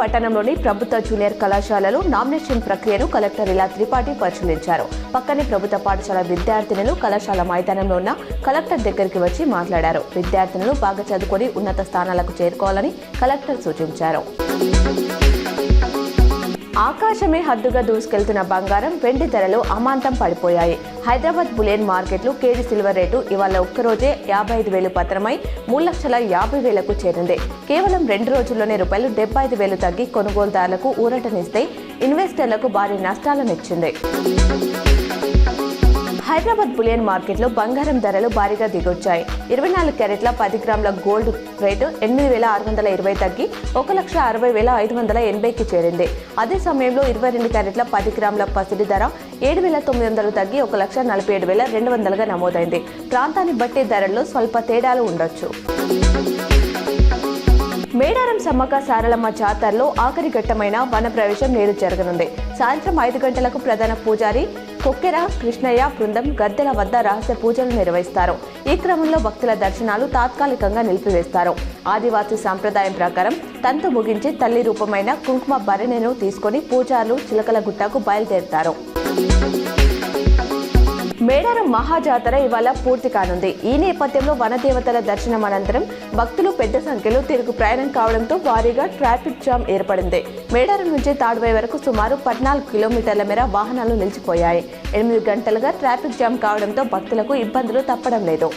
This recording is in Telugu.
పట్టణంలోని ప్రభుత్వ జూనియర్ కళాశాలలో నామినేషన్ ప్రక్రియను కలెక్టర్ ఇలా త్రిపాఠి పరిశీలించారు. పక్కనే ప్రభుత్వ పాఠశాల విద్యార్థినులు కళాశాల మైదానంలో ఉన్న కలెక్టర్ దగ్గరికి వచ్చి మాట్లాడారు. విద్యార్థినులు బాగా చదువుకొని ఉన్నత స్థానాలకు చేరుకోవాలని కలెక్టర్ సూచించారు. ఆకాశమే హద్దుగా దూసుకెళ్తున్న బంగారం, వెండి ధరలు అమాంతం పడిపోయాయి. హైదరాబాద్ బులియన్ మార్కెట్లో కేజీ సిల్వర్ రేటు ఇవాళ ఒక్కరోజే 55,000 పతనమై 3,50,000కు చేరింది. కేవలం 2 రోజుల్లోనే రూపాయలు 75,000 తగ్గి కొనుగోలుదారులకు ఊరటనిస్తే ఇన్వెస్టర్లకు భారీ నష్టాలనిచ్చింది. హైదరాబాద్ బులియన్ మార్కెట్లో బంగారం ధరలు భారీగా దిగొచ్చాయి. 24 క్యారెట్ల 10 గ్రాముల గోల్డ్ రేటు 8,620 తగ్గి 1,60,580కి చేరింది. అదే సమయంలో 22 క్యారెట్ల 10 గ్రాముల పసిడి ధర 7,900 తగ్గి 1,47,200గా నమోదైంది. ప్రాంతాన్ని బట్టి ధరల్లో స్వల్ప తేడాలు ఉండొచ్చు. మేడారం సమ్మక్క సారలమ్మ జాతరలో ఆఖరి ఘట్టమైన వన ప్రవేశం నేడు జరగనుంది. సాయంత్రం 5 గంటలకు ప్రధాన పూజారి కొక్కెర కృష్ణయ్య బృందం గద్దెల వద్ద రహస్య పూజలు నిర్వహిస్తారు. ఈ క్రమంలో భక్తుల దర్శనాలు తాత్కాలికంగా నిలిపివేస్తారు. ఆదివాసీ సంప్రదాయం ప్రకారం తంతు ముగించి తల్లి రూపమైన కుంకుమ భరణిని తీసుకుని పూజారులు చిలకలగుట్టకు బయలుదేరుతారు. మేడారం మహాజాతర ఇవాళ పూర్తి కానుంది. ఈ నేపథ్యంలో వనదేవతల దర్శనం అనంతరం భక్తులు పెద్ద సంఖ్యలో తిరుగు ప్రయాణం కావడంతో భారీగా ట్రాఫిక్ జామ్ ఏర్పడింది. మేడారం నుంచి తాడువై వరకు సుమారు 14 కిలోమీటర్ల మేర వాహనాలు నిలిచిపోయాయి. 8 గంటలుగా ట్రాఫిక్ జామ్ కావడంతో భక్తులకు ఇబ్బందులు తప్పడం లేదు.